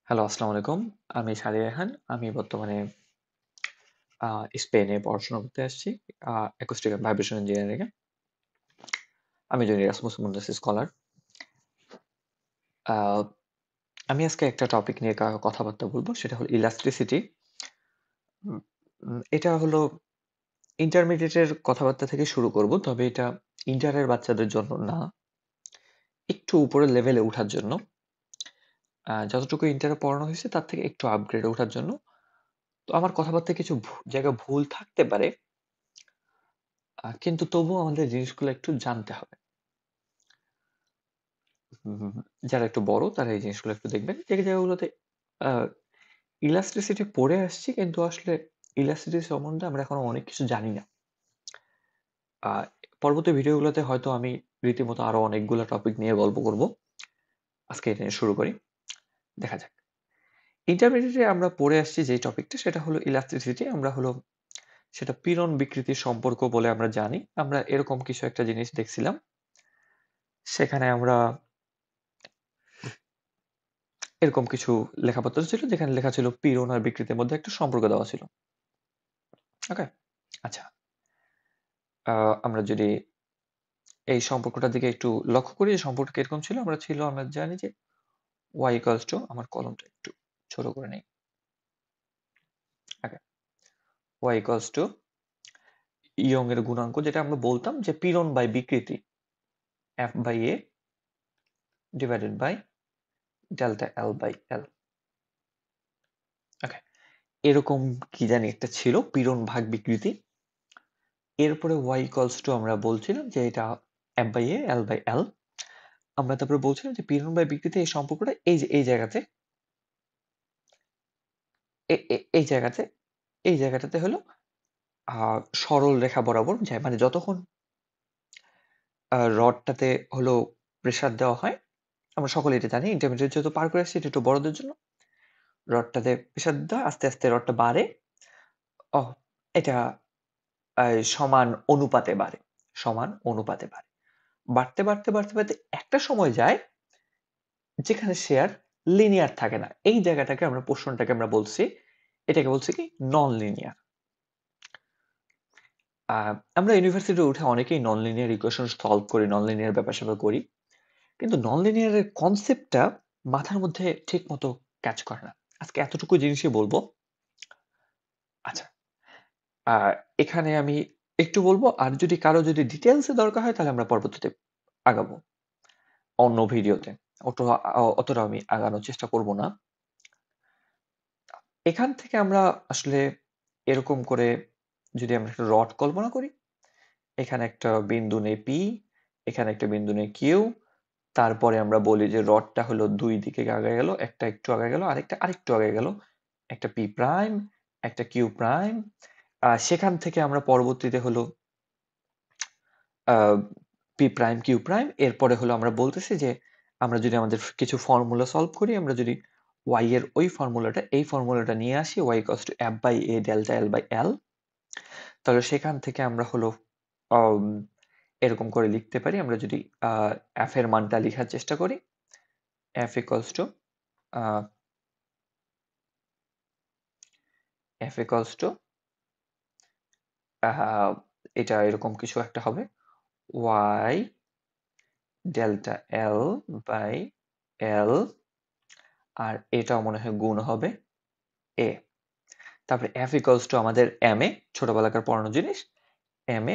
Hello, আসসালামু আলাইকুম। আমি সাদি রেহান। আমি বর্তমানে স্পেনে পড়াশোনা করতে আসছি। অ্যাকোস্টিক অ্যান্ড ভাইব্রেশন ইঞ্জিনিয়ারিং এ। আমি একজন এরাসমাস মুন্ডাস স্কলার। আ আমি আজকে একটা টপিক নিয়ে কথাবার্তা বলব। সেটা হলো ইলাস্ট্রিসিটি। উম এটা হলো ইন্টারমিডিয়েটের কথাবার্তা থেকে শুরু করব। তবে এটা ইন্টারের বাচ্চাদের জন্য না। একটু উপরের লেভেলে উঠার জন্য। যতটুকু ইন্টারে পড়ানো হয়েছে তার থেকে একটু আপগ্রেডে ওঠার জন্য। তো আমার কথাবার্তায় কিছু জায়গায় ভুল থাকতে পারে। কিন্তু তবুও আমাদের জিনিসগুলো একটু জানতে হবে। হুম, যারা একটু বড় তারা এই জিনিসগুলো একটু দেখবেন। যে জায়গাগুলোতে আ ইলাস্ট্রিসিটি পড়ে আসছি কিন্তু আসলে ইলাস্ট্রিসিটি সম্বন্ধে আমরা এখনো অনেক কিছু জানি না। আ পরবর্তী ভিডিওগুলোতে হয়তো আমি রীতিমতো আরো অনেকগুলা টপিক নিয়ে গল্প করব। আজকে এটা নিয়ে শুরু করি। দেখা যাক। ইন্টারমিডিয়েটে আমরা পড়ে আসছি যে টপিকটা সেটা হলো ইলাস্ট্রিসিটি। আমরা হলো সেটা পীড়ন বিকৃতির সম্পর্ক বলে আমরা জানি। আমরা এরকম কিছু একটা জিনিস দেখছিলাম। সেখানে আমরা এরকম কিছু লেখাপত্র ছিল যেখানে লেখা ছিল পীড়ন আর বিকৃতির মধ্যে একটা সম্পর্ক দেওয়া ছিল। ওকে? আচ্ছা। আ আমরা যদি এই সম্পর্কটার দিকে একটু লক্ষ্য করি, এই সম্পর্কটা কিরকম ছিল? আমরা জানি যে y equals to আমার কলমটা একটু ছোট করে নেই। ওকে। y equals to ইয়ং এর গুণাঙ্ক যেটা আমরা বলতাম যে পীড়ন বাই বিকৃতি f by a divided by delta L by L. ওকে। এরকম কি জানি একটা ছিল পীড়ন ভাগ বিকৃতি। এরপরে y equals to আমরা বলছিলাম যে এটা f by a L by L. আমরা তারপরে বলছিলাম যে পীড়ন বাই বিকৃতি এই সম্পর্কটা এই যে এই জায়গাতে এই জায়গাতে এই জায়গাটাতে হলো সরল রেখা বরাবর যায়। মানে যতক্ষণ রডটাতে হলো প্রেসার দেওয়া হয়, আমরা সকলেই এটা জানি। ইন্টারমিডিয়েট যেহেতু পার করে আসছি এটা একটু বড়দের জন্য। রডটাতে প্রেসার দেওয়া আস্তে, আস্তে রডটা বাড়ে। অহ এটা সমান অনুপাতে বাড়ে। সমান অনুপাতে বাড়ে। বাড়তে, বাড়তে, বাড়তে, বাড়তে একটা সময় যায় যেখানে সে আর লিনিয়ার থাকে না। এই জায়গাটাকে আমরা পোরশনটাকে আমরা বলছি, এটাকে বলছি কি নন লিনিয়ার। আ আমরা ইউনিভার্সিটিতে উঠে অনেকেই নন লিনিয়ার ইকুয়েশন সলভ করি, নন লিনিয়ার ব্যাপার-স্যাপার করি। কিন্তু নন লিনিয়ার এর কনসেপ্টটা মাথার মধ্যে ঠিকমতো কাজ করে না। আজকে এতটুকু জিনিসই বলবো। আচ্ছা, আ এখানে আমি একটু বলবো আর যদি কারো যদি ডিটেইলস এ দরকার হয় তাহলে আমরা পরবর্তীতে আগাবো। অন্য ভিডিওতে। অতটা আমি আগানোর চেষ্টা করব না। এখান থেকে আমরা আসলে এরকম করে যদি আমরা একটা রড কল্পনা করি, এখানে একটা বিন্দু নেই P, এখানে একটা বিন্দু নেই Q, তারপরে আমরা বলি যে রডটা হলো ২ দিকে আগায় গেল, একটা একটু আগায় গেল, আরেকটা আরেকটু আগায় গেল। একটা P প্রাইম, একটা Q প্রাইম। সেখান থেকে আমরা পরবর্তীতে হলো আ P প্রাইম, Q প্রাইম এরপরে হলো আমরা বলতেছি যে আমরা যদি আমাদের কিছু ফর্মুলা সলভ করি, আমরা যদি y এর ওই ফর্মুলাটা এই ফর্মুলাটা নিয়ে আসি y equals to f by a delta L by L তাহলে সেখান থেকে আমরা হলো আম এরকম করে লিখতে পারি। আমরা যদি আ f এর মানটা লিখার চেষ্টা করি, f equals to a f equals to আহা এটা এরকম কিছু একটা হবে y delta L by L আর এটাও মনে হয় গুণ হবে a। তারপরে f equals to আমাদের m a ছোটবেলাকার পড়ানো জিনিস m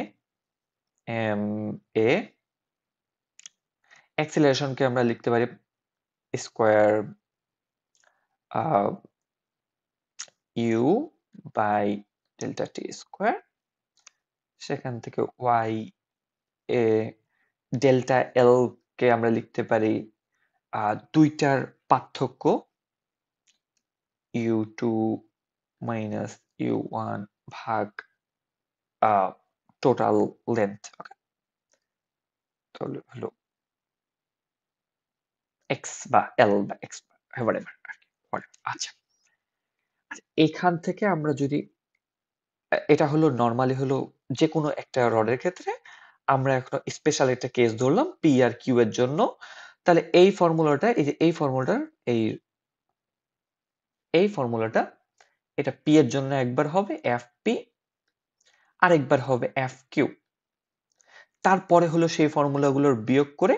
a acceleration কে আমরা লিখতে পারি square u by delta t square সেখান থেকে y এ ডেল্টা এল কে আমরা লিখতে পারি দুইটার পার্থক্য u2 মাইনাস u1 ভাগ টোটাল লেন্থ। ওকে, তাহলে হলো x বা l বা x whatever আর কি whatever। আচ্ছা, এখান থেকে আমরা যদি এটা হলো নরমালি হলো যেকোনো একটা রডের ক্ষেত্রে আমরা এখন স্পেশাল একটা কেস ধরলাম পি আর কিউ এর জন্য। তাহলে এই ফর্মুলাটা এই যে এই ফর্মুলাটার এই এই ফর্মুলাটা এটা পি এর জন্য একবার হবে এফ পি, আরেকবার হবে এফ কিউ। তারপরে হলো সেই ফর্মুলাগুলোর বিয়োগ করে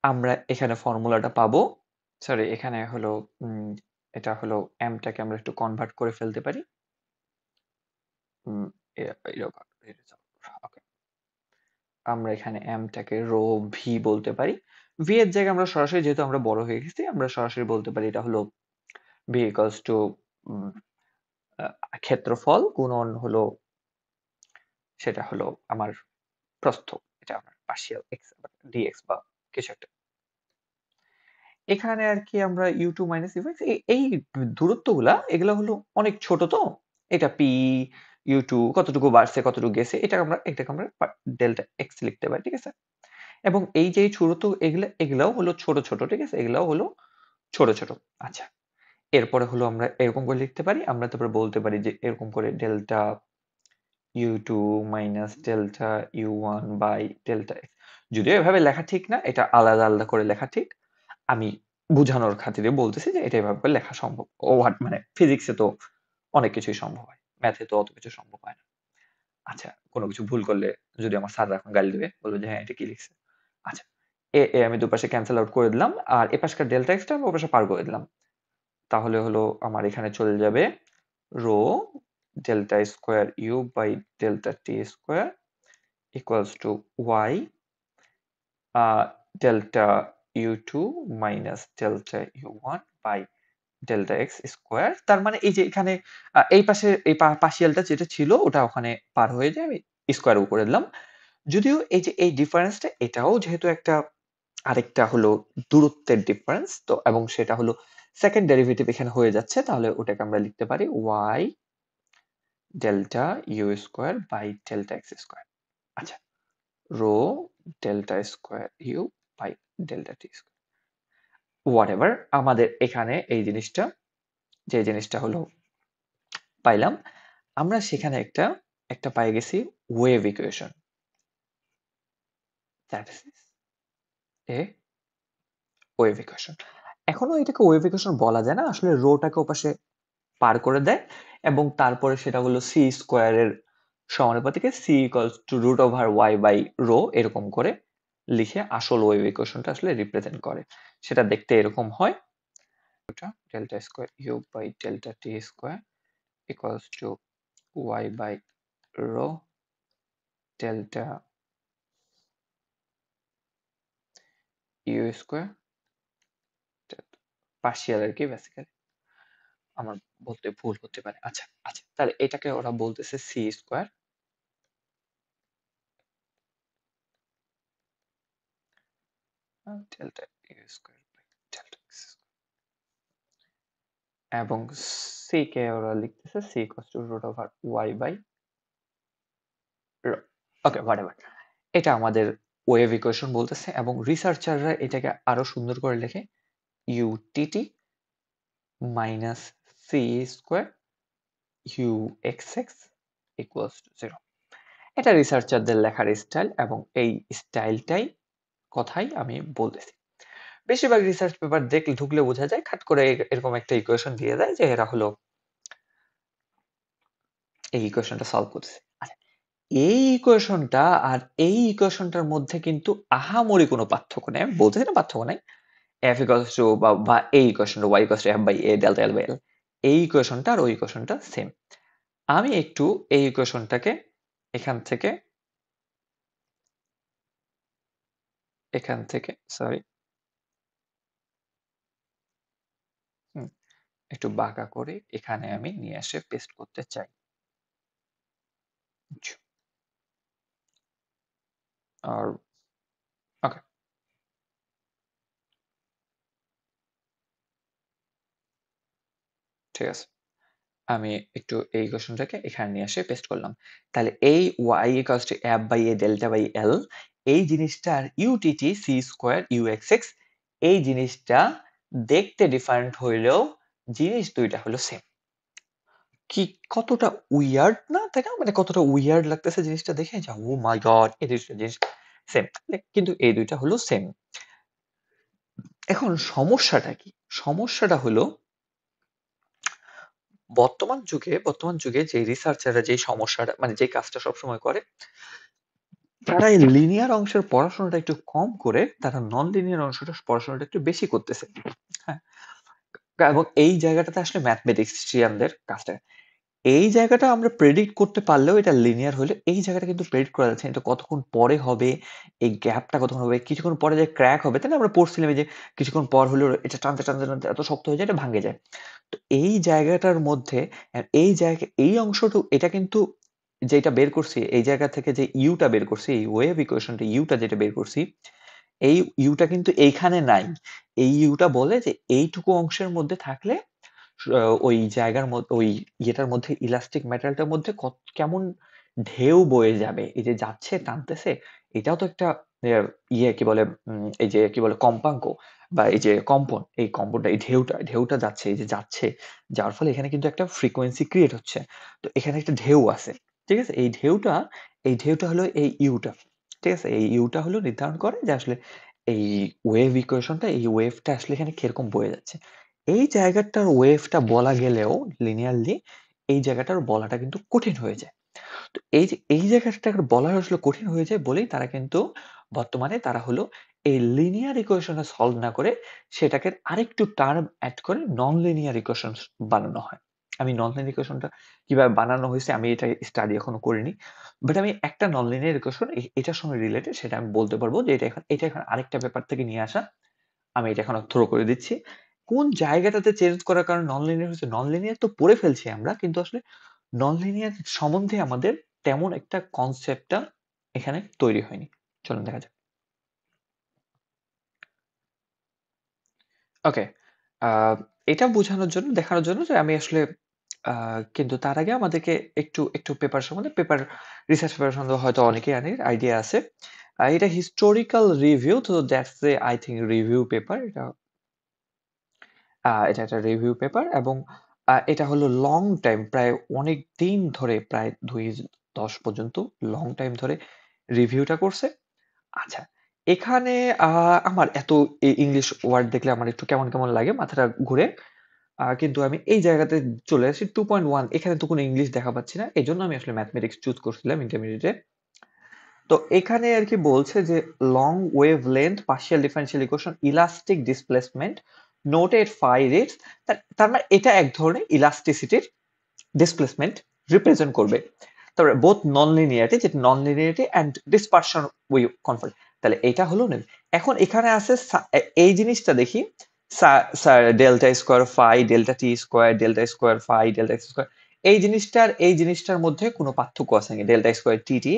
আমরা এখানে ফর্মুলাটা পাবো। সরি, এখানে হলো এটা হলো এমটাকে আমরা একটু কনভার্ট করে ফেলতে পারি। Okay. আমরা এখানে এমটাকে রো ভি বলতে পারি। ভি এর জায়গায় আমরা সরাসরি, যেহেতু আমরা বড় হয়ে গেছি, আমরা সরাসরি বলতে পারি এটা হলো ভি ইকুয়ালস টু ক্ষেত্রফল গুণন হলো, সেটা হলো আমার প্রস্থ, এটা আমার পার্শিয়াল এক্স ডিএক্স বা কিছু একটা। এখানে আর কি আমরা u two minus u x, এই দূরত্বগুলা এগুলা হলো অনেক ছোট, তো এটা পি ইউ টু কতটুকু বাড়ছে কতটুকু গেছে এটাকে আমরা ডেল্টা এক্স লিখতে পারি, ঠিক আছে। এবং এই যে ছোট এগুলাও হলো ছোট ছোট, ঠিক আছে, এগুলাও হলো ছোট ছোট। আচ্ছা, এরপরে হলো আমরা এরকম করে লিখতে পারি, আমরা তারপরে বলতে পারি যে এরকম করে delta u two minus delta u one by delta x. যদিও এভাবে লেখা ঠিক না, এটা আলাদা আলাদা করে লেখা ঠিক। আমি বুঝানোর খাতিরে বলতেছি যে এটা এভাবে করে লেখা সম্ভব। ও মানে ফিজিক্সে তো অনেক কিছুই সম্ভব হয়, ম্যাথে তো অত কিছু সম্ভব হয় না। আচ্ছা, কোনো কিছু ভুল করলে যদি আমার স্যাররা এখন গালি দেবে, বলবে যে হ্যাঁ এটা কি লিখছে। আচ্ছা, এ আমি দুপাশে ক্যান্সেল আউট করে দিলাম, আর এপাশকার ডেল্টা এক্সটা আমি ওপাশে পার করে দিলাম। তাহলে হলো আমার এখানে চলে যাবে rho delta square you by delta T square equals to y delta u two minus delta u one by delta x square. তার মানে এই যে এখানে এই পাশে এই পার্শিয়ালটা যেটা ছিল ওটা ওখানে পার হয়ে যায়, আমি স্কোয়ার করে দিলাম। যদিও এই যে এই ডিফারেন্সটা, এটাও যেহেতু একটা আরেকটা হলো দূরত্বের ডিফারেন্স, তো এবং সেটা হলো সেকেন্ড ডেরিভেটিভ এখানে হয়ে যাচ্ছে, তাহলে ওটাকে আমরা লিখতে পারি Y delta U square by delta x square. আচ্ছা, rho delta square you by delta T square, whatever. আমাদের এখানে এই জিনিসটা, যে জিনিসটা হলো পাইলাম, আমরা সেখানে একটা একটা পাই গেছি wave equation, that is a wave equation. এখনো এটাকে ওয়েভ ইকুয়েশন বলা যায় না, আসলে রোটাকে ওপাশে পার করে দেয় এবং তারপরে সেটা হলো সি স্কোয়ারের সমানুপাতিকে C equals to root over Y by rho এরকম করে লিখে আসল ওয়েভ ইকুয়েশনটা আসলে রিপ্রেজেন্ট করে। সেটা দেখতে এরকম হয়, delta square you by delta T square equals to Y by rho delta U square, partial আর কি বেসিক্যালি, আমার বলতে ভুল হতে পারে। আচ্ছা আচ্ছা, তাহলে এটাকে ওরা বলতেছে C square delta U square by delta X, এবং সি কে ওরা লিখতেছে C equals to root over Y by rho. Okay, whatever. এটা আমাদের ওয়েভ ইকুয়েশন বলতেছে, এবং রিসার্চাররা এটাকে আরো সুন্দর করে লেখে u t t minus c square u x x equals to zero. এটা রিসার্চারদের লেখার স্টাইল, এবং এই স্টাইলটাই কথাই আমি বলতেছি। বেশিরভাগ রিসার্চ পেপার দেখলে ঢুকলে বোঝা যায়, খাট করে এরকম একটা ইকুয়েশন দিয়ে দেয় যে এরা হলো এই ইকুয়েশনটা সলভ করছে। আচ্ছা, এই ইকুয়েশনটা আর এই ইকুয়েশনটার মধ্যে কিন্তু আহামরি কোনো পার্থক্য নেই, আমি বলতেছি না পার্থক্য নাই। এফ ইকুয়ালস টু বা এই ইকুয়েশনটা Y equals to F by A delta L by L, এই ইকুয়েশনটা আর ওই ইকুয়েশনটা সেম। আমি একটু এই ইকুয়েশনটাকে এখান থেকে সরি একটু বাঁকা করে এখানে আমি নিয়ে এসে পেস্ট করতে চাই। আর ওকে, ঠিক আছে, আমি একটু এই ইকুয়েশনটাকে এখানে নিয়ে এসে পেস্ট করলাম। তাহলে এই y equals to f by a delta by l, এই জিনিসটার u t t c square u x x, এই জিনিসটা দেখতে ডিফারেন্ট হইলেও জিনিস দুইটা হলো সেম। কি কতটা উইয়ার্ড না, তাই না? মানে কতটা উইয়ার্ড লাগতেছে জিনিসটা দেখে, যা ও মাই গড, এই দুইটা জিনিস সেম, কিন্তু এই দুইটা হলো সেম। এখন সমস্যাটা কি? সমস্যাটা হলো বর্তমান যুগে যে রিসার্চাররা যে সমস্যাটা মানে যে কাজটা সবসময় করে, তারা এই লিনিয়ার অংশের পড়াশোনাটা একটু কম করে তারা নন লিনিয়ার অংশটা পড়াশোনাটা একটু বেশি করতেছে। হ্যাঁ, এবং এই জায়গাটাতে আসলে ম্যাথমেটিক্সিয়ানদের কাজটা, এই জায়গাটা আমরা প্রেডিক্ট করতে পারলেও এটা লিনিয়ার হলে এই জায়গাটা কিন্তু প্রেডিক্ট করা যাচ্ছে না। এটা কতক্ষণ পরে হবে, এই গ্যাপটা কতক্ষণ হবে, কিছুক্ষণ পরে যে ক্র্যাক হবে, তাই না? আমরা পড়ছিলাম এই যে কিছুক্ষণ পর হলেও এটা টানতে টানতে টানতে এত শক্ত হয়ে যায় এটা ভাঙে যায়। তো এই জায়গাটার মধ্যে এই অংশটুকু এটা কিন্তু যেটা বের করছি এই জায়গা থেকে যে ইউটা বের করছি, এই ওয়েভ ইকুয়েশনটা ইউটা যেটা বের করছি, এই ইউটা কিন্তু এইখানে নাই। এই ইউটা বলে যে এইটুকু অংশের মধ্যে থাকলে ওই জায়গার মধ্যে ওই ইয়েটার মধ্যে ইলাস্টিক ম্যাটেরিয়ালটার মধ্যে কেমন ঢেউ বয়ে যাবে, এই যে যাচ্ছে টানতেছে, এটাও তো একটা ইয়ে কি বলে এই যে কি বলে কম্পাঙ্ক বা এই যে কম্পন, এই কম্পনটা এই ঢেউটা ঢেউটা যাচ্ছে, এই যে যাচ্ছে, যার ফলে এখানে কিন্তু একটা ফ্রিকোয়েন্সি ক্রিয়েট হচ্ছে। তো এখানে একটা ঢেউ আছে, ঠিক আছে? এই ঢেউটা হলো এই ইউটা, ঠিক আছে? এই ইউটা হলো নির্ধারণ করে যে আসলে এই ওয়েভ ইকুয়েশনটা, এই ওয়েভটা আসলে এখানে কিরকম বয়ে যাচ্ছে। এই জায়গাটার ওয়েভটা বলা গেলেও লিনিয়ারলি এই জায়গাটার বলাটা কিন্তু কঠিন হয়ে যায়। তো এই যে এই জায়গাটা বলা আসলে কঠিন হয়ে যায় বলেই তারা কিন্তু বর্তমানে তারা হলো এই লিনিয়ার ইকুয়েশনটা সলভ না করে সেটাকে আরেকটু টার্ম অ্যাড করে নন লিনিয়ার ইকুয়েশন বানানো হয়। আমি নন লিনিয়ার ইকুয়েশনটা কিভাবে বানানো হয়েছে আমি এটা স্টাডি এখনো করিনি। বাট আমি একটা নন লিনিয়ার ইকুয়েশন এটার সঙ্গে রিলেটেড সেটা আমি বলতে পারবো যে এটা এখন আরেকটা পেপার থেকে নিয়ে আসা। আমি এটা এখন থ্রো করে দিচ্ছি। কোন জায়গাটাতে চেঞ্জ করার কারণে নন লিনিয়ার হচ্ছে? নন লিনিয়ার তো পড়ে ফেলছি আমরা, কিন্তু আসলে নন লিনিয়ার সম্বন্ধে আমাদের তেমন একটা কনসেপ্টটা এখানে তৈরি হয়নি। চলুন দেখা যাক। ওকে, এটা বোঝানোর জন্য দেখানোর জন্য যে আমি আসলে কিন্তু তার আগে আমাদেরকে একটু একটু পেপার সম্বন্ধে রিসার্চ পেপার সম্বন্ধে হয়তো অনেকেই আইডিয়া আছে। এটা হিস্টোরিক্যাল রিভিউ, তো that's A I think review paper. এটা একটা রিভিউ পেপার এবং এটা হলো লং টাইম, প্রায় অনেক দিন ধরে, প্রায় 2010 পর্যন্ত লং টাইম ধরে রিভিউটা করছে। আচ্ছা, এখানে আমার এত ইংলিশ ওয়ার্ড দেখলে আমার একটু কেমন কেমন লাগে, মাথাটা ঘুরে। কিন্তু আমি এই জায়গাতে চলে আসি 2.1, এখানে তো কোনো ইংলিশ দেখা পাচ্ছি না, এই জন্য আমি আসলে ম্যাথমেটিক্স চুজ করছিলাম ইন্টারমিডিয়েটে। তো এখানে আর কি বলছে যে long wave length partial differential equation elastic displacement noted phi rates, তার মানে এটা এক ধরনের ইলাস্টিসিটির ডিসপ্লেসমেন্ট রিপ্রেজেন্ট করবে। তারপরে বোথ নন লিনিয়ারিটি, যেটা non linearity and dispersion we confront, তাহলে এটা হলো না। এখন এখানে আছে এই জিনিসটা দেখি, ডেল্টা স্কোয়ার ফাই ডেল্টা টি square delta square phi delta x square, এই জিনিসটার মধ্যে কোনো পার্থক্য আছে নাকি? ডেল্টা স্কোয়ার টি টি,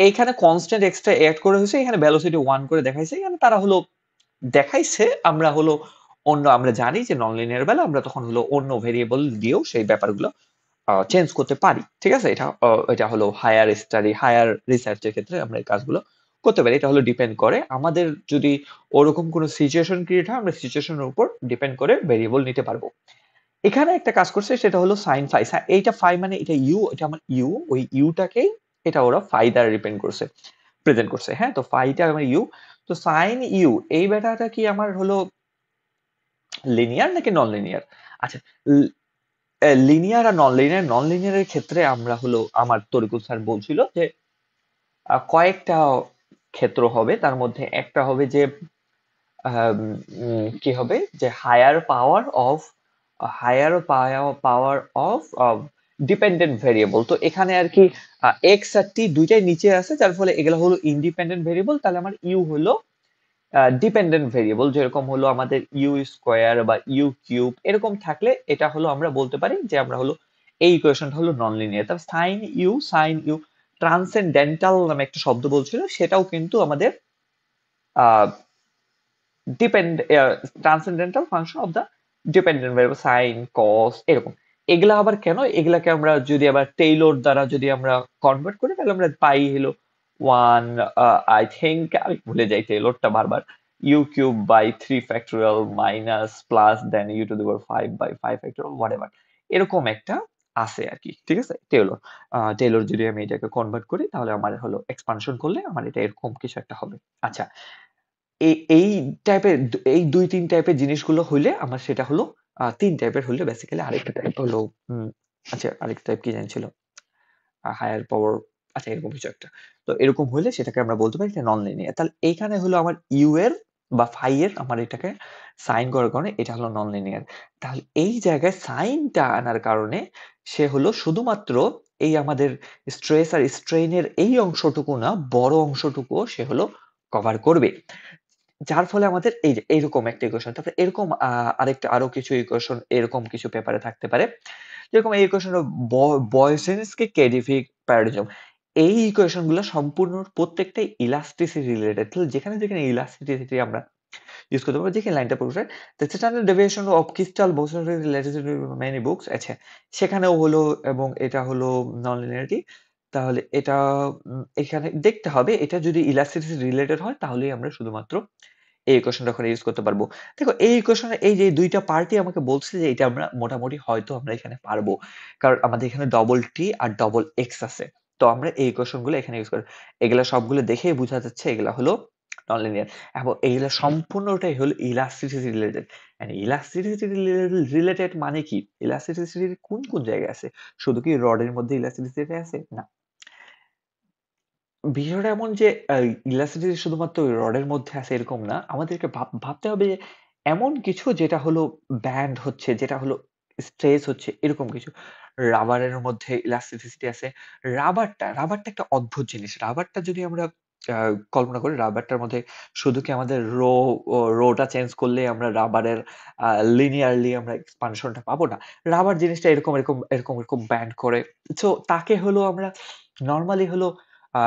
এইখানে কনস্ট্যান্ট এক্সট্রা অ্যাড করে হয়েছে, এখানে ভ্যালোসিটি 1 করে দেখাইছে, এখানে তারা হলো দেখাইছে, আমরা হলো আমরা জানি যে নন লিনিয়ার বেলা আমরা তখন হলো অন্য ভেরিয়েবল দিয়েও সেই ব্যাপারগুলো চেঞ্জ করতে পারি, ঠিক আছে? এটা হলো হায়ার স্টাডি, হায়ার রিসার্চের ক্ষেত্রে আমরা এই কাজগুলো করতে পারি। এটা হলো ডিপেন্ড করে আমাদের যদি ওরকম কোনো সিচুয়েশন ক্রিয়েট হয়, আমরা সিচুয়েশনের উপর ডিপেন্ড করে ভেরিয়েবল নিতে পারবো। এখানে একটা কাজ করছে সেটা হলো সাইন ফাই। এইটা ফাই মানে এটা ইউ, এটা আমার ইউ, ওই ইউটাকেই এটা ওরা ফাই দ্বারা ডিপেন্ড করছে, প্রেজেন্ট করছে। হ্যাঁ, তো ফাইটা আমার ইউ, তো সাইন ইউ এই ব্যাটাটা কি আমার হলো লিনিয়ার নাকি নন লিনিয়ার? আচ্ছা, লিনিয়ার আর নন লিনিয়ারের ক্ষেত্রে আমরা হলো আমার তরিকুল স্যার বলছিল যে কয়েকটা ক্ষেত্র হবে, তার মধ্যে একটা হবে যে কি হবে যে higher power of dependent variable. তো এখানে আর কি এক্স আর টি দুইটাই নিচে আছে, যার ফলে এগুলো হলো ইন্ডিপেন্ডেন্ট ভেরিয়েবল। তাহলে আমার ইউ হলো ডিপেন্ডেন্ট ভেরিয়েবল, যেরকম হলো আমাদের ইউ স্কোয়ার বা ইউ কিউব এরকম থাকলে এটা হলো আমরা বলতে পারি যে আমরা হলো এই ইকুয়েশনটা হলো নন লিনিয়ার। তারপর সাইন ইউ ট্রান্সেন্ডেন্টাল নামে একটা শব্দ বলছিল, সেটাও কিন্তু আমাদের depend transcendental function of the dependent variable, sign কস এরকম। এগুলা আবার কেন, এগুলাকে আমরা যদি আবার টেইলর দ্বারা যদি আমরা কনভার্ট করি তাহলে আমরা পাই হলো 1, আই থিঙ্ক আমি ভুলে যাই টেইলরটা বারবার, u cube by 3 factorial minus plus then u to the power 5 by 5 factorial whatever, এরকম একটা আছে আর কি, ঠিক আছে? টেইলর যদি আমি এটাকে কনভার্ট করি তাহলে আমার হলো এক্সপানশন করলে আমার এটা এরকম কিছু একটা হবে। আচ্ছা, এই টাইপের এই 2-3 টাইপের জিনিসগুলো হইলে আমার সেটা হলো 3 টাইপের হলে বেসিক্যালি আরেকটা টাইপ হলো আচ্ছা আরেকটা টাইপ কি জানি ছিল? হায়ার পাওয়ার আচ্ছা এরকম কিছু একটা। তো এরকম হলে সেটাকে আমরা বলতে পারি এটা নন লিনিয়ার। তাহলে এইখানে হলো আমার ইউ এর বা ফাই এর আমার এটাকে সাইন করার কারণে এটা হলো নন লিনিয়ার। তাহলে এই জায়গায় সাইনটা আনার কারণে সে হলো শুধুমাত্র এই আমাদের স্ট্রেস আর স্ট্রেইন এর এই অংশটুকু না বড় অংশটুকুও সে হলো কভার করবে। যার ফলে আমাদের এই যে এইরকম একটা ইকুয়েশন তারপরে এরকম আরো কিছু ইকুয়েশন এরকম কিছু পেপারে থাকতে পারে। যেরকম এই ইকুয়েশন বয়সেন্সকে কেডিফিক প্যারাডিজম এই ইকুয়েশন গুলো সম্পূর্ণ প্রত্যেকটাই ইলাস্টিসিটি রিলেটেড যেখানে যেখানে ইলাস্টিসিটি আমরা ইউজ করতে পারবো যেখানে লাইনটা পড়বে the standard deviation of crystal boson related to many books আছে সেখানেও হলো এবং এটা হলো নন লিনিয়ারিটি তাহলে এটা এখানে দেখতে হবে এটা যদি ইলাস্টিসিটি রিলেটেড হয় তাহলেই আমরা শুধুমাত্র এই ইকুয়েশনটা ওখানে ইউজ করতে পারবো। দেখো এই ইকুয়েশনের এই যে ২ টা পার্টই আমাকে বলছে যে এটা আমরা মোটামুটি হয়তো আমরা এখানে পারবো। কারণ আমাদের এখানে ডবল টি আর ডবল এক্স আছে। তো আমরা এই ইকুয়েশন গুলো এখানে ইউজ করি। এগুলা সবগুলো দেখেই বোঝা যাচ্ছে এগুলা হলো নন লিনিয়ার এবং এগুলা সম্পূর্ণটাই হলো elasticity related. And elasticity related মানে কি? ইলাস্টিসিটি কোন জায়গায় আছে? শুধু কি রডের মধ্যে ইলাস্টিসিটি আছে? না। বিষয়টা এমন যে ইলাস্টিসিটি শুধুমাত্র ওই রডের মধ্যে আছে এরকম না। আমাদেরকে ভাবতে হবে যে এমন কিছু যেটা হলো ব্যান্ড হচ্ছে, যেটা হলো স্ট্রেস হচ্ছে এরকম কিছু। রাবারের মধ্যে ইলাস্টিসিটি আছে। রাবারটা একটা অদ্ভুত জিনিস। রাবারটা যদি আমরা আ কল্পনা করি রাবারটার মধ্যে শুধু কি আমাদের রোটা চেঞ্জ করলেই আমরা রাবারের আ লিনিয়ারলি আমরা এক্সপানশন টা পাবো না। রাবার জিনিসটা এরকম ব্যান্ড করে। সো তাকে হলো আমরা নরমালি হলো আ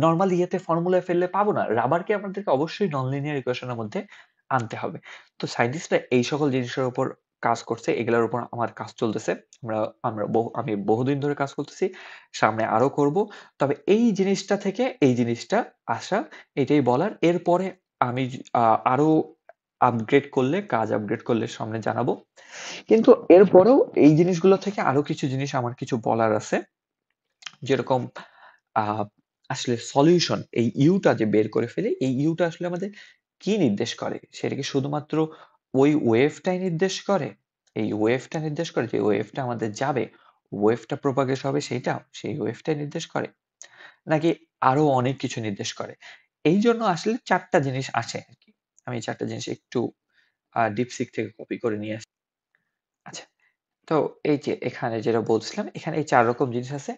নরমাল ইয়েতে ফর্মুলায় ফেললে পাবো না। রাবারকে আমাদেরকে অবশ্যই নন লিনিয়ার ইকুয়েশন এর মধ্যে আনতে হবে। তো সায়েন্টিস্টরা এই সকল জিনিসের উপর কাজ করছে। এগুলোর উপর আমার কাজ চলতেছে। আমরা আমরা আমি বহুদিন ধরে কাজ করতেছি। সামনে আরো করব। তবে এই জিনিসটা থেকে এই জিনিসটা আসা এটাই বলার। এরপরে আমি আরো কাজ আপগ্রেড করলে সামনে জানাবো। কিন্তু এরপরেও এই জিনিসগুলো থেকে আরো কিছু জিনিস আমার কিছু বলার আছে। যেরকম আ আসলে সলিউশন এই ইউটা যে বের করে ফেলি, এই ইউটা আসলে আমাদের কি নির্দেশ করে? সেটা কি শুধুমাত্র ওই ওয়েভটাই নির্দেশ করে? এই ওয়েভটা নির্দেশ করে যে ওয়েভটা আমাদের যাবে, ওয়েভটা প্রপাগেট হবে সেইটা? সেই ওয়েভটাই নির্দেশ করে? নাকি আরো অনেক কিছু নির্দেশ করে? এইজন্য আসলে ৪ টা জিনিস আসে আরকি। আমি ৪ টা জিনিস একটু DeepSeek থেকে কপি করে নিয়ে আসি। আচ্ছা। তো এই যে এখানে যেটা বলছিলাম, এখানে এই ৪ রকম জিনিস আছে।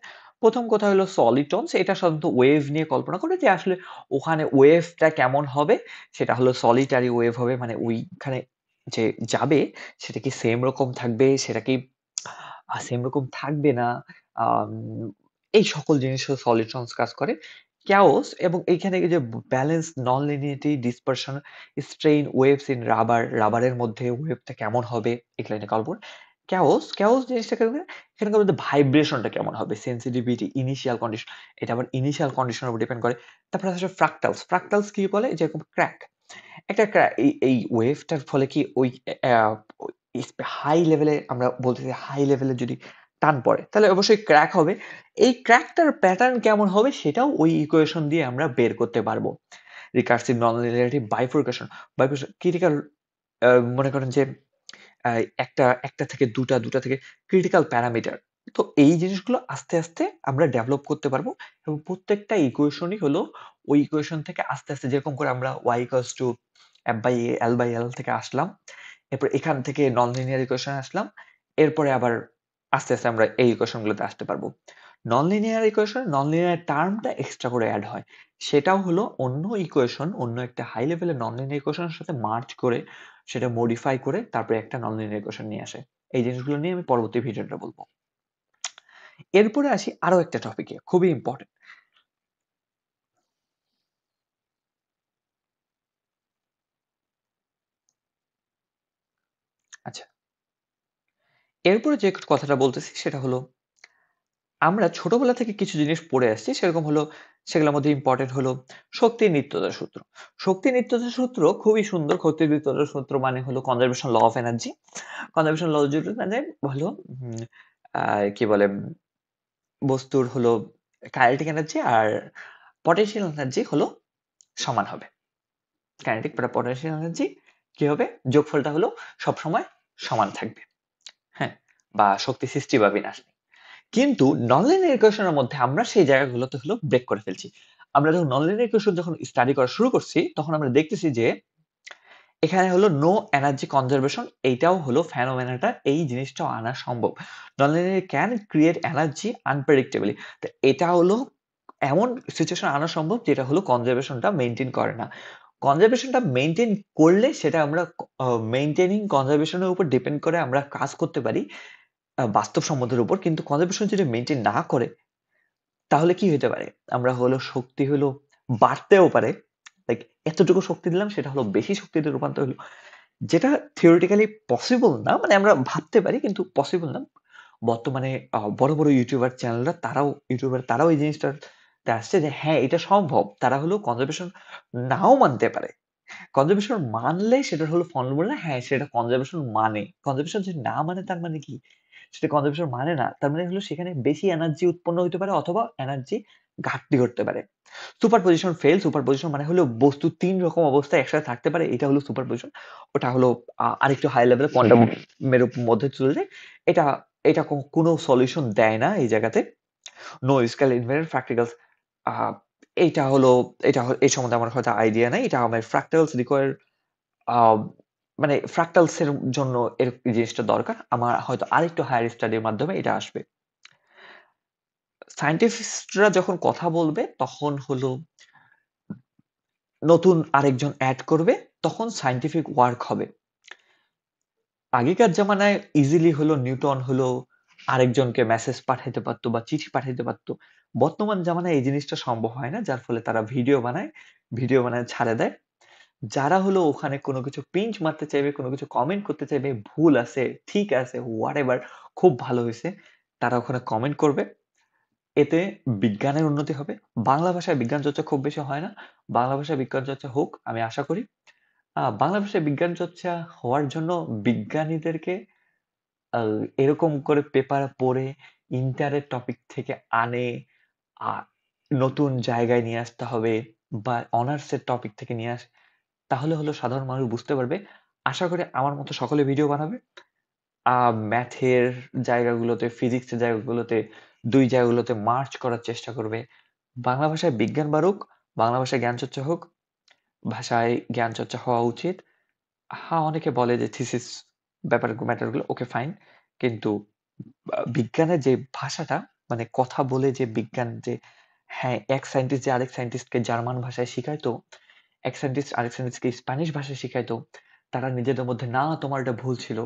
১ম কথা হলো সলিটনস এটা সাধারণত ওয়েভ নিয়ে কল্পনা করে যে আসলে ওখানে ওয়েভটা কেমন হবে? সেটা হলো সলিটারি ওয়েভ হবে। মানে ওইখানে যে যাবে সেটা কি সেম রকম থাকবে? সেটা কি সেম রকম থাকবে না? আম এই সকল জিনিস হলো সলিটনস কাজ করে। chaos এবং এইখানে এই যে balance, non linearity, dispersion, strain, waves in rubber, রাবারের মধ্যে ওয়েভটা কেমন হবে? এগুলা নিয়ে কল্পনা chaos জিনিসটাকে এখানকার মধ্যে ভাইব্রেশনটা কেমন হবে? সেনসিটিভিটি, ইনিশিয়াল কন্ডিশন এটা আবার ইনিশিয়াল কন্ডিশনের উপর ডিপেন্ড করে। তারপরে আসলে ফ্রাক্টালস। ফ্রাক্টালস কি বলে? যেরকম ক্র্যাক। একটা এই ওয়েভটার ফলে কি ওই অ্যা হাই লেভেলে আমরা বলতেছি হাই লেভেলে যদি টান পড়ে তাহলে অবশ্যই ক্র্যাক হবে। এই ক্র্যাকটার প্যাটার্ন কেমন হবে সেটাও ওই ইকুয়েশন দিয়ে আমরা বের করতে পারবো। রিকার্সিভ নন-লিনিয়ারিটি বাইফরকেশন ক্রিটিক্যাল মনে করেন যে আ একটা থেকে ২টা থেকে ক্রিটিক্যাল প্যারামিটার। তো এই জিনিসগুলো আস্তে আমরা ডেভেলপ করতে পারবো এবং প্রত্যেকটা ইকুয়েশনই হলো ওই ইকুয়েশন থেকে আস্তে যেরকম করে আমরা y equals two f/a l/l থেকে আসলাম। এরপর এখান থেকে নন লিনিয়ার ইকুয়েশন আসলাম। এরপরে আবার আস্তে আমরা এই ইকুয়েশন গুলোতে আসতে পারবো। Non linear equation non linear টার্মটা এক্সট্রা করে এড হয়। সেটাও হলো অন্য ইকুয়েশন অন্য একটা হাই লেভেলের নন লিনিয়ার ইকুয়েশনের সাথে মার্জ করে সেটা মডিফাই করে তারপরে একটা নন লিনিয়ার ইকুয়েশন নিয়ে আসে। এই জিনিসগুলো নিয়ে আমি পরবর্তী ভিডিওতে বলবো। এরপরে আসি আরো একটা টপিকে খুবই ইম্পর্টেন্ট। আচ্ছা, এরপরে যে কথাটা বলতেছি সেটা হলো আমরা ছোটবেলা থেকে কিছু জিনিস পড়ে আসছি সেরকম হলো সেগুলোর মধ্যে ইম্পর্টেন্ট হলো শক্তির নিত্যতার সূত্র। শক্তির নিত্যতার সূত্র খুবই সুন্দর। শক্তির নিত্যতার সূত্র মানে হলো conservation law of energy. Conservation law যেটা মানে হলো উম আ কি বলে বস্তুর হলো কাইনেটিক এনার্জি আর পটেনশিয়াল এনার্জি হলো সমান হবে। কাইনেটিক বটা পটেনশিয়াল এনার্জি কি হবে? যোগফলটা হলো সবসময় সমান থাকবে, হ্যাঁ, বা শক্তি সৃষ্টি বা বিনাশ নেই। কিন্তু ননলিনিয়ার ইকুয়েশনের মধ্যে আমরা সেই জায়গাগুলোতে হলো ব্রেক করে ফেলছি। আমরা যখন ননলিনিয়ার ইকুয়েশন যখন স্টাডি করা শুরু করছি তখন আমরা দেখতেছি যে এখানে হলো নো এনার্জি কনজারভেশন, এইটাও হলো ফেনোমেনাটা, এই জিনিসটাও আনা সম্ভব। Nonlinear can create energy unpredictably. তো এটা হলো এমন সিচুয়েশন আনা সম্ভব যেটা হলো কনজারভেশনটা মেইনটেইন করে না। কনজারভেশনটা মেইনটেইন করলে সেটা আমরা মেইনটেইনিং কনজারভেশনের উপর ডিপেন্ড করে আমরা কাজ করতে পারি বাস্তবসম্মতের উপর। কিন্তু কনজারভেশন যদি মেইনটেইন না করে তাহলে কি হতে পারে? আমরা হলো শক্তি হলো বাড়তেও পারে। লাইক এতটুকু শক্তি দিলাম সেটা হলো বেশি শক্তিতে রূপান্তর হলো। যেটা থিওরিটিক্যালি পসিবল না। মানে আমরা ভাবতে পারি কিন্তু পসিবল না। বর্তমানে বড়, বড় ইউটিউবার তারাও এই জিনিসটাতে আসছে যে হ্যাঁ, এটা সম্ভব। তারা হলো কনজারভেশন নাও মানতে পারে। কনজারভেশন মানলে সেটার হলো ফর্মুলা হ্যাঁ, সেটা কনজারভেশন মানে। কনজারভেশন যদি না মানে তার মানে কি? সেটা কনজারভেশন মানে না। তার মানে হলো সেখানে বেশি এনার্জি উৎপন্ন হইতে পারে অথবা এনার্জি ঘাটতি ঘটতে পারে। Superposition fail. সুপারপজিশন মানে হলো বস্তু ৩ রকম অবস্থায় একসাথে থাকতে পারে। এটা হলো সুপারপজিশন। ওটা হলো আরেকটু হাই লেভেলে কোয়ান্টাম এর মধ্যে চলে যায়। এটা এটা কোনো সলিউশন দেয় না এই জায়গাতে। নো স্কেল ইনভেরিয়েন্ট ফ্র্যাকটালস আ এইটা হলো এই সম্বন্ধে আমার হয়তো আইডিয়া নাই। এটা আমার ফ্র্যাকটালস রিকোয়ার আ মানে ফ্র্যাকটালস এর জন্য এই জিনিসটা দরকার। আমার হয়তো আরেকটু হায়ার স্টাডির মাধ্যমে এটা আসবে। সায়েন্টিস্টরা যখন কথা বলবে তখন হলো নতুন আরেকজন এড করবে, তখন সায়েন্টিফিক ওয়ার্ক হবে। আগেকার জামানায় ইজিলি হলো নিউটন হলো আরেকজনকে মেসেজ পাঠাইতে পারতো বা চিঠি পাঠাইতে পারতো। বর্তমান জামানায় এই জিনিসটা সম্ভব হয় না। যার ফলে তারা ভিডিও বানায় ছাড়ে দেয়। যারা হলো ওখানে কোনো কিছু পিঞ্চ মারতে চাইবে, কোনো কিছু কমেন্ট করতে চাইবে, ভুল আছে, ঠিক আছে, হোয়াটএভার, খুব ভালো হইছে, তারা ওখানে কমেন্ট করবে। এতে বিজ্ঞানের উন্নতি হবে। বাংলা ভাষায় বিজ্ঞান চর্চা খুব বেশি হয় না। বাংলা ভাষায় বিজ্ঞান চর্চা হোক, আমি আশা করি। বাংলা ভাষায় বিজ্ঞান চর্চা হওয়ার জন্য বিজ্ঞানীদেরকে আ এরকম করে পেপার পড়ে ইন্টারের টপিক থেকে আনে আ নতুন জায়গায় নিয়ে আসতে হবে বা অনার্সের টপিক থেকে নিয়ে তাহলে হলো সাধারণ মানুষ বুঝতে পারবে। আশা করি আমার মতো সকলে ভিডিও বানাবে। ম্যাথের জায়গাগুলোতে, ফিজিক্সের জায়গাগুলোতে, ২ জায়গাগুলোতে মার্জ করার চেষ্টা করবে। বাংলা ভাষায় বিজ্ঞান বাড়ুক, বাংলা ভাষায় জ্ঞান চর্চা হোক, ভাষায় জ্ঞান চর্চা হওয়া উচিত। হ্যাঁ, অনেকে বলে যে থিসিস ম্যাটারগুলো ওকে ফাইন। কিন্তু বিজ্ঞানের যে ভাষাটা মানে কথা বলে যে বিজ্ঞান যে হ্যাঁ, এক সায়েন্টিস্ট যে আরেক সায়েন্টিস্টকে জার্মান ভাষায় শিখাইতো, এক সায়েন্টিস্ট আরেক সায়েন্টিস্টকে স্প্যানিশ ভাষায় শিখাইতো। তারা নিজেদের মধ্যে না তোমার এটা ভুল ছিল,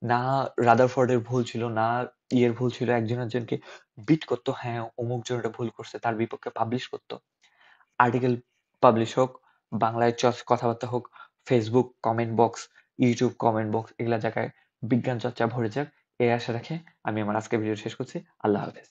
না রাদারফোর্ডের ভুল ছিল, না ইয়ের ভুল ছিল। একজন একজনকে বিট করতো, হ্যাঁ, অমুক জন এটা ভুল করছে। তার বিপক্ষে পাবলিশ করতো। আর্টিকেল পাবলিশ হোক, বাংলায় কথাবার্তা হোক, Facebook comment box, YouTube comment box এগুলা জায়গায় বিজ্ঞান চর্চা ভরে যাক। এই আশা রেখে আমি আমার আজকের ভিডিও শেষ করছি। আল্লাহ হাফেজ।